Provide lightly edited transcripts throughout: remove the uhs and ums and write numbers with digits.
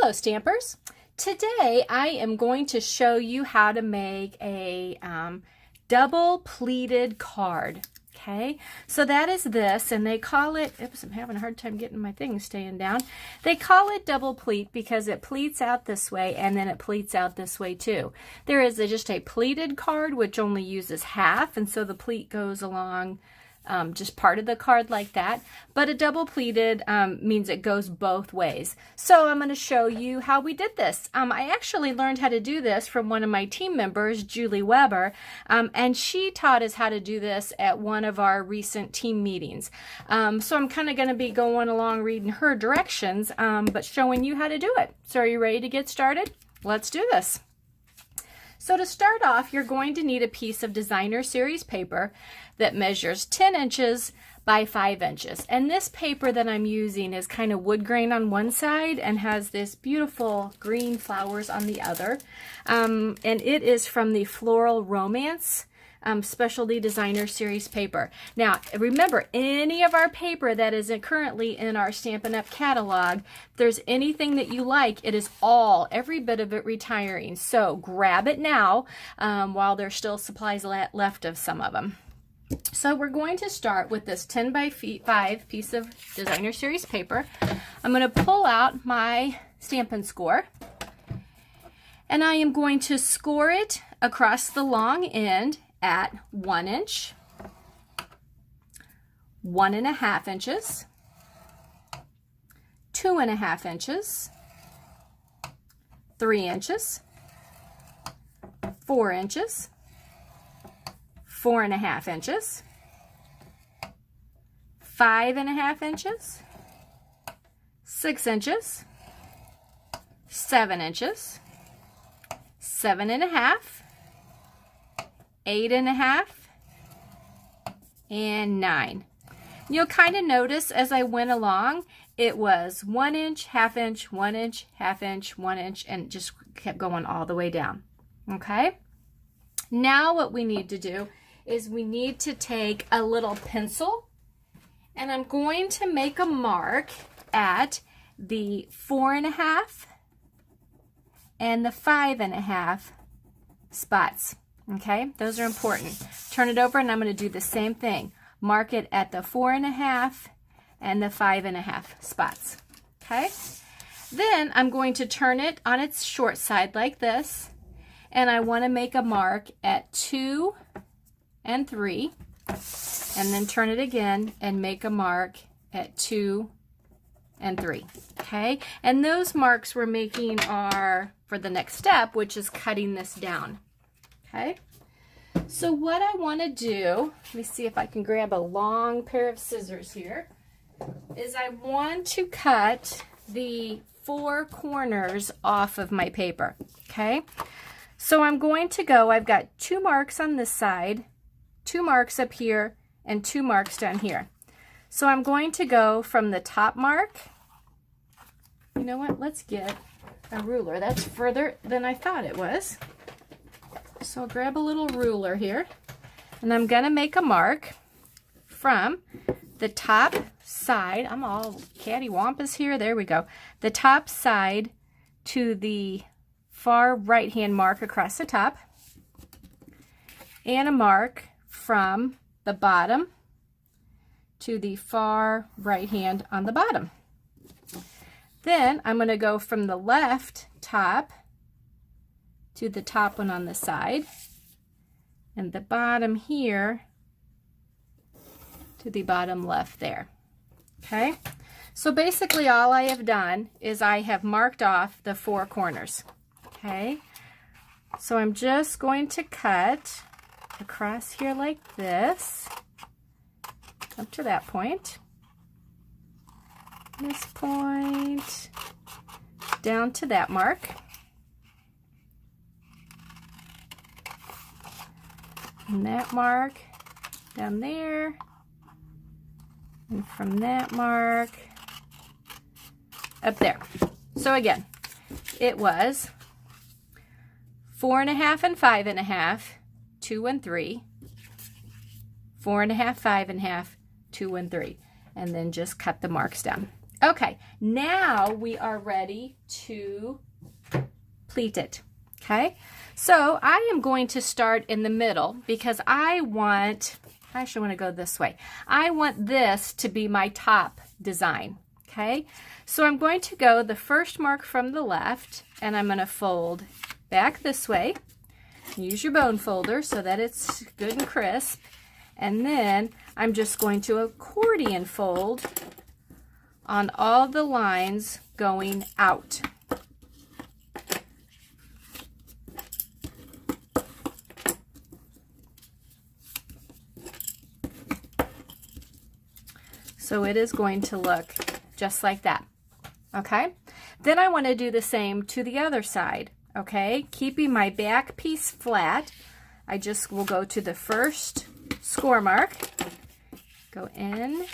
Hello Stampers! Today I am going to show you how to make a double pleated card. Okay, so that is this, and they call it, oops, I'm having a hard time getting my thing staying down. They call it double pleat because it pleats out this way and then it pleats out this way too. There is just a pleated card which only uses half, and so the pleat goes along just part of the card like that, but a double pleated means it goes both ways. So I'm going to show you how we did this. I actually learned how to do this from one of my team members, Julie Weber, and she taught us how to do this at one of our recent team meetings. So I'm kind of going to be going along reading her directions, but showing you how to do it. So are you ready to get started? Let's do this. So to start off, you're going to need a piece of designer series paper that measures 10 inches by 5 inches. And this paper that I'm using is kind of wood grain on one side and has this beautiful green flowers on the other. And it is from the Floral Romance specialty designer series paper. Now remember, any of our paper that isn't currently in our Stampin' Up! Catalog, if there's anything that you like, it is every bit of it retiring. So grab it now while there's still supplies left of some of them. So we're going to start with this 10 by 5 piece of designer series paper. I'm going to pull out my Stampin' Score, and I am going to score it across the long end at 1 inch, 1.5 inches, 2.5 inches, 3 inches, 4 inches, 4.5 inches, 5.5 inches, 6 inches, 7 inches, 7.5, 8.5, and 9. You'll kind of notice as I went along, it was 1 inch, half inch, 1 inch, half inch, 1 inch, and just kept going all the way down. Okay? Now what we need to do is we need to take a little pencil, and I'm going to make a mark at the 4.5 and the 5.5 spots. Okay, those are important. Turn it over and I'm going to do the same thing. Mark it at the 4.5 and the 5.5 spots. Okay, then I'm going to turn it on its short side like this, and I want to make a mark at 2 and 3, and then turn it again and make a mark at 2 and 3. Okay, and those marks we're making are for the next step, which is cutting this down. Okay, so what I want to do, let me see if I can grab a long pair of scissors here, is I want to cut the 4 corners off of my paper. Okay, so I'm going to go, I've got 2 marks on this side, 2 marks up here, and 2 marks down here. So I'm going to go from the top mark. You know what, let's get a ruler. That's further than I thought it was. So I'll grab a little ruler here, and I'm going to make a mark from the top side. I'm all cattywampus here. There we go. The top side to the far right hand mark across the top, and a mark from the bottom to the far right hand on the bottom. Then I'm going to go from the left top to the top one on the side, and the bottom here to the bottom left there. Okay, so basically all I have done is I have marked off the 4 corners. Okay, so I'm just going to cut across here like this, up to that point, this point, down to that mark. And that mark down there, and from that mark up there. So again, it was 4.5 and 5.5, 2 and 3, 4.5, 5.5, 2 and 3, and then just cut the marks down. Okay, now we are ready to pleat it. Okay, so I am going to start in the middle because I actually want to go this way. I want this to be my top design. Okay, so I'm going to go the first mark from the left, and I'm going to fold back this way. Use your bone folder so that it's good and crisp. And then I'm just going to accordion fold on all the lines going out. So it is going to look just like that. Okay? Then I want to do the same to the other side. Okay? Keeping my back piece flat, I just will go to the first score mark, go in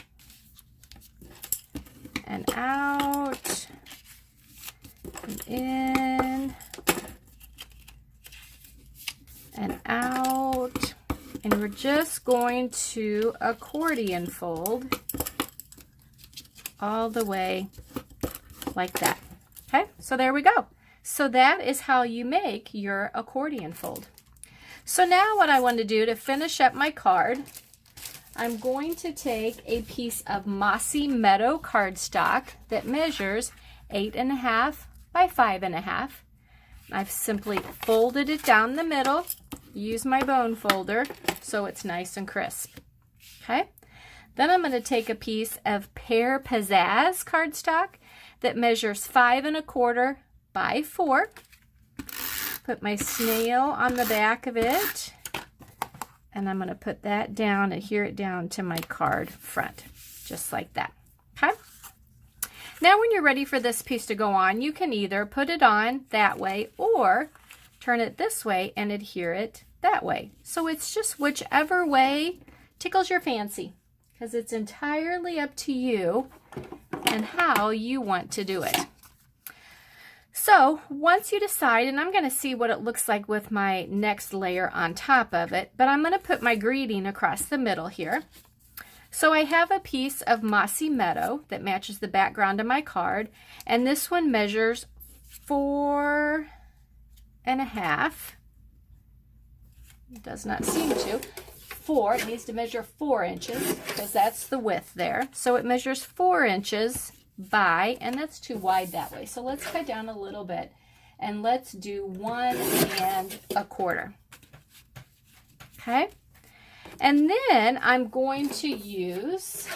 and out, and in and out, and we're just going to accordion fold all the way like that. Okay, so there we go. So that is how you make your accordion fold. So now what I want to do to finish up my card, I'm going to take a piece of Mossy Meadow cardstock that measures 8.5 by 5.5. I've simply folded it down the middle, use my bone folder so it's nice and crisp. Okay, then I'm going to take a piece of Pear Pizzazz cardstock that measures 5.25 by 4. Put my snail on the back of it, and I'm going to put that down, adhere it down to my card front, just like that. Okay. Now when you're ready for this piece to go on, you can either put it on that way or turn it this way and adhere it that way. So it's just whichever way tickles your fancy, because it's entirely up to you and how you want to do it. So once you decide, and I'm going to see what it looks like with my next layer on top of it, but I'm going to put my greeting across the middle here. So I have a piece of Mossy Meadow that matches the background of my card, and this one measures 4.5. It does not seem to. It needs to measure 4 inches because that's the width there. So it measures 4 inches by, and that's too wide that way. So let's cut down a little bit and let's do 1.25. Okay. And then I'm going to use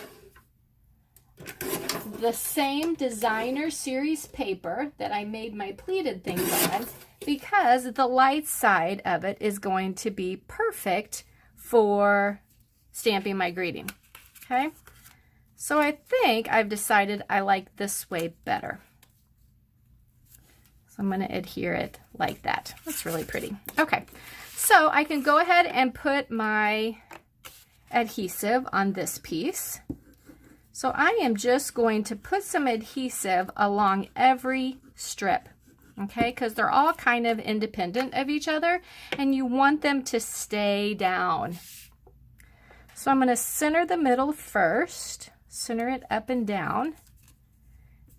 the same designer series paper that I made my pleated things on, because the light side of it is going to be perfect for stamping my greeting. Okay. So I think I've decided I like this way better. So I'm going to adhere it like that. That's really pretty. Okay, so I can go ahead and put my adhesive on this piece. So I am just going to put some adhesive along every strip, okay, because they're all kind of independent of each other and you want them to stay down. So I'm going to center the middle first. Center it up and down,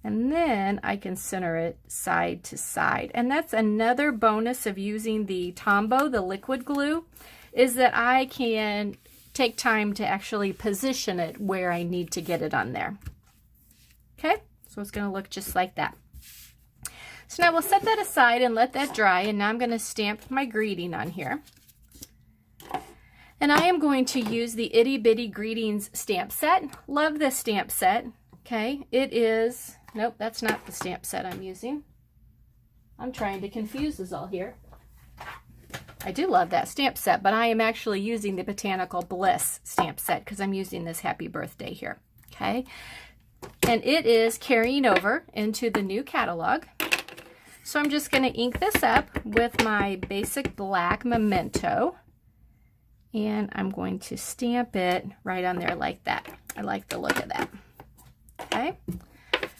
and then I can center it side to side. And that's another bonus of using the Tombow, the liquid glue, is that I can take time to actually position it where I need to get it on there. Okay, so it's going to look just like that. So now we'll set that aside and let that dry, and now I'm going to stamp my greeting on here. And I am going to use the Itty Bitty Greetings stamp set. Love this stamp set. Okay, it is, nope, that's not the stamp set I'm using. I'm trying to confuse us all here. I do love that stamp set, but I am actually using the Botanical Bliss stamp set because I'm using this Happy Birthday here. Okay, and it is carrying over into the new catalog. So I'm just going to ink this up with my basic black Memento. And I'm going to stamp it right on there like that. I like the look of that. Okay,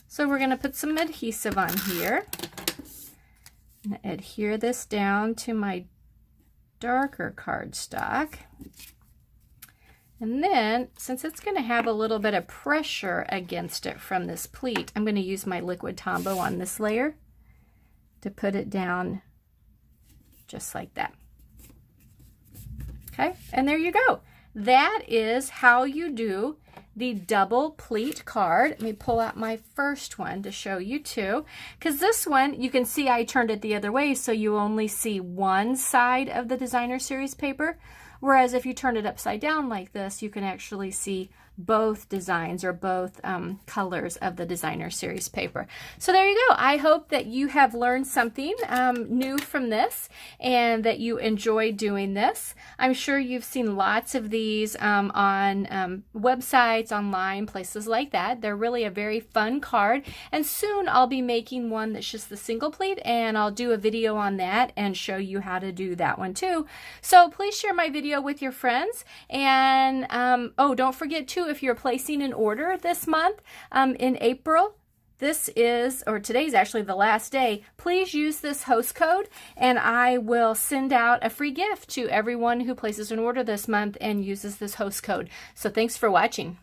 so we're going to put some adhesive on here. And adhere this down to my darker cardstock. And then, since it's going to have a little bit of pressure against it from this pleat, I'm going to use my liquid Tombow on this layer to put it down just like that. Okay, and there you go. That is how you do the double pleat card. Let me pull out my first one to show you too, because this one, you can see I turned it the other way, so you only see one side of the designer series paper. Whereas if you turn it upside down like this, you can actually see both designs or both colors of the designer series paper. So there you go. I hope that you have learned something new from this and that you enjoy doing this. I'm sure you've seen lots of these on websites, online, places like that. They're really a very fun card, and soon I'll be making one that's just the single pleat, and I'll do a video on that and show you how to do that one too. So please share my video with your friends, and oh, don't forget too, if you're placing an order this month in April, this is, or today's actually the last day, please use this host code and I will send out a free gift to everyone who places an order this month and uses this host code. So thanks for watching.